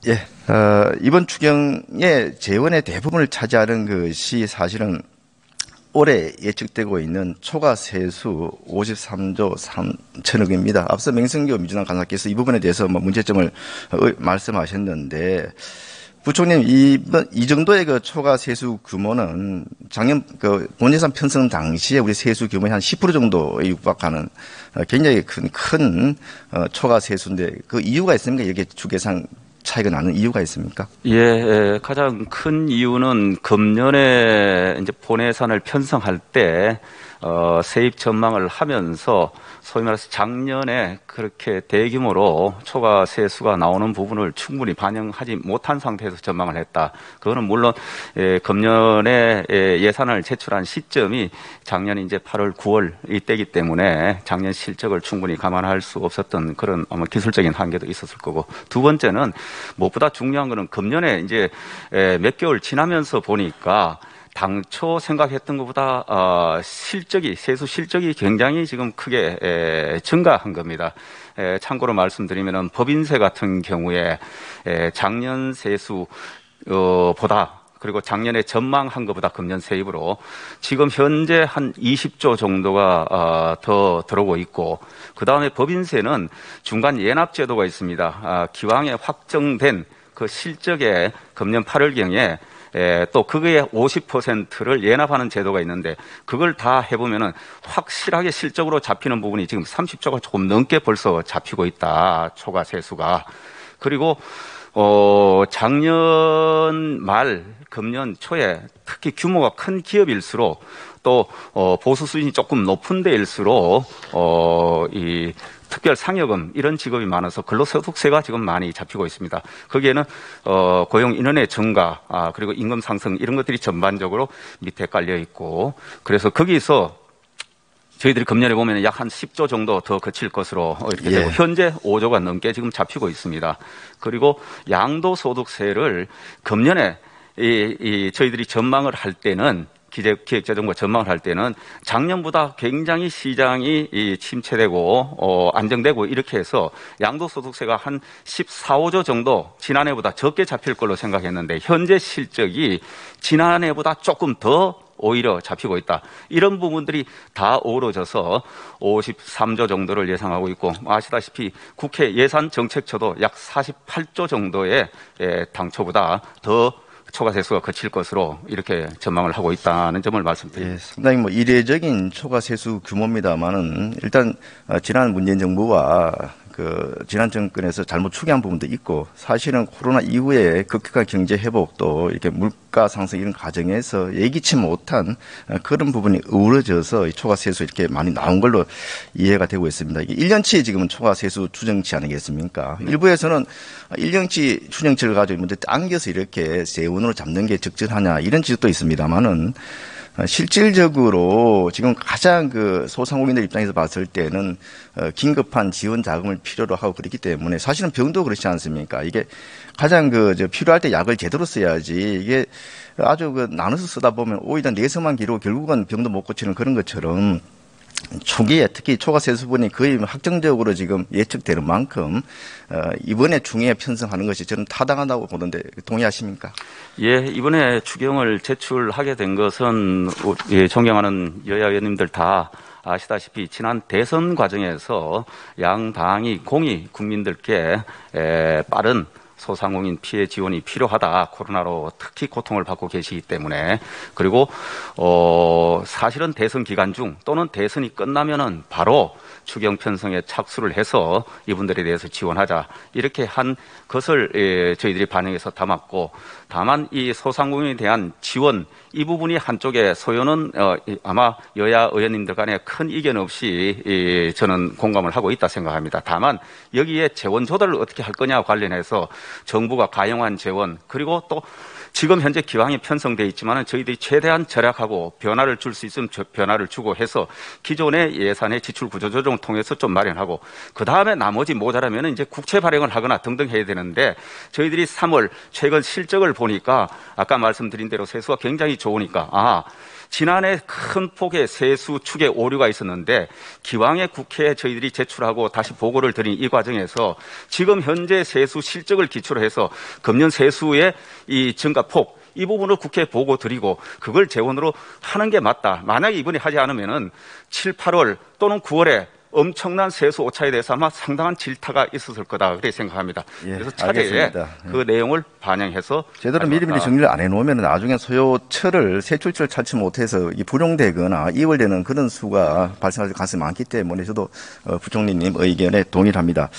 예, 이번 추경의 재원의 대부분을 차지하는 것이 사실은 올해 예측되고 있는 초과 세수 53조 3천억입니다. 앞서 맹성교 민주당 간사께서 이 부분에 대해서 문제점을 말씀하셨는데, 부총님, 이 정도의 그 초과 세수 규모는 작년 그 본예산 편성 당시에 우리 세수 규모의 한 10% 정도에 육박하는 굉장히 큰 초과 세수인데, 그 이유가 있습니까? 이렇게 주계산 차이가 나는 이유가 있습니까? 예, 가장 큰 이유는 금년에 이제 본예산을 편성할 때 세입 전망을 하면서 소위 말해서 작년에 그렇게 대규모로 초과 세수가 나오는 부분을 충분히 반영하지 못한 상태에서 전망을 했다. 그거는 물론 금년에 예산을 제출한 시점이 작년 이제 8월, 9월 이때이기 때문에 작년 실적을 충분히 감안할 수 없었던 그런 아마 기술적인 한계도 있었을 거고, 두 번째는 무엇보다 중요한 거는 금년에 이제 몇 개월 지나면서 보니까 당초 생각했던 것보다 세수 실적이 굉장히 지금 크게 증가한 겁니다. 참고로 말씀드리면은 법인세 같은 경우에 작년 세수 보다, 그리고 작년에 전망한 것보다 금년 세입으로 지금 현재 한 20조 정도가 더 들어오고 있고, 그 다음에 법인세는 중간 예납 제도가 있습니다. 기왕에 확정된 그 실적에 금년 8월경에 또 그거에 50%를 예납하는 제도가 있는데, 그걸 다 해보면은 확실하게 실적으로 잡히는 부분이 지금 30조가 조금 넘게 벌써 잡히고 있다, 초과 세수가. 그리고 작년 말 금년 초에 특히 규모가 큰 기업일수록 또 보수 수준이 조금 높은 데일수록 이 특별 상여금 이런 직업이 많아서 근로소득세가 지금 많이 잡히고 있습니다. 거기에는 고용 인원의 증가, 그리고 임금 상승 이런 것들이 전반적으로 밑에 깔려 있고, 그래서 거기서 저희들이 금년에 보면 약 한 10조 정도 더 거칠 것으로 이렇게 되고, 현재 5조가 넘게 지금 잡히고 있습니다. 그리고 양도소득세를 금년에 저희들이 전망을 할 때는, 기획재정부 전망을 할 때는 작년보다 굉장히 시장이 침체되고 안정되고 이렇게 해서 양도소득세가 한 14, 5조 정도 지난해보다 적게 잡힐 걸로 생각했는데, 현재 실적이 지난해보다 조금 더 오히려 잡히고 있다. 이런 부분들이 다 어우러져서 53조 정도를 예상하고 있고, 아시다시피 국회 예산정책처도 약 48조 정도의 당초보다 더 초과 세수가 거칠 것으로 이렇게 전망을 하고 있다는 점을 말씀드립니다. 예, 상당히 이례적인 초과 세수 규모입니다만은, 일단 지난 문재인 정부와 지난 정권에서 잘못 추계한 부분도 있고, 사실은 코로나 이후에 급격한 경제 회복도 이렇게 물가 상승 이런 과정에서 예기치 못한 그런 부분이 어우러져서 초과 세수 이렇게 많이 나온 걸로 이해가 되고 있습니다. 이게 1년치 지금은 초과 세수 추정치 아니겠습니까? 일부에서는 1년치 추정치를 가지고 먼저 당겨서 이렇게 세원으로 잡는 게 적절하냐 이런 지적도 있습니다만은, 실질적으로 지금 가장 소상공인들 입장에서 봤을 때는 긴급한 지원 자금을 필요로 하고 그렇기 때문에, 사실은 병도 그렇지 않습니까? 이게 가장 필요할 때 약을 제대로 써야지, 이게 아주 나눠서 쓰다 보면 오히려 내성만 기르고 결국은 병도 못 고치는 그런 것처럼, 초기에 특히 초과 세수분이 거의 확정적으로 지금 예측되는 만큼 이번에 중에 편성하는 것이 저는 타당하다고 보는데 동의하십니까? 예, 이번에 추경을 제출하게 된 것은 존경하는 여야 의원님들 다 아시다시피 지난 대선 과정에서 양 당이 공히 국민들께 빠른 소상공인 피해 지원이 필요하다, 코로나로 특히 고통을 받고 계시기 때문에, 그리고 사실은 대선 기간 중 또는 대선이 끝나면은 바로 추경 편성에 착수를 해서 이분들에 대해서 지원하자, 이렇게 한 것을 저희들이 반영해서 담았고, 다만 이 소상공인에 대한 지원 이 부분이 한쪽에 소요는 아마 여야 의원님들 간에 큰 이견 없이 저는 공감을 하고 있다 생각합니다. 다만 여기에 재원 조달을 어떻게 할 거냐 관련해서 정부가 가용한 재원, 그리고 또 지금 현재 기왕이 편성되어 있지만 저희들이 최대한 절약하고 변화를 줄 수 있으면 변화를 주고 해서 기존의 예산의 지출 구조 조정을 통해서 좀 마련하고, 그 다음에 나머지 모자라면 이제 국채 발행을 하거나 등등 해야 되는데, 저희들이 3월 최근 실적을 보니까 아까 말씀드린 대로 세수가 굉장히 좋으니까 지난해 큰 폭의 세수 축의 오류가 있었는데 기왕에 국회에 저희들이 제출하고 다시 보고를 드린 이 과정에서 지금 현재 세수 실적을 기초로 해서 금년 세수의 이 증가폭 이 부분을 국회에 보고 드리고 그걸 재원으로 하는 게 맞다. 만약에 이번에 하지 않으면은 7, 8월 또는 9월에 엄청난 세수 오차에 대해서 아마 상당한 질타가 있었을 거다 그렇게 생각합니다. 예, 그래서 차제에 그 내용을 반영해서 제대로 미리미리 정리를 안 해놓으면 나중에 소요철을 세출처를 찾지 못해서 이 불용되거나 이월되는 그런 수가 발생할 가능성이 많기 때문에 저도 부총리님 의견에 동의합니다.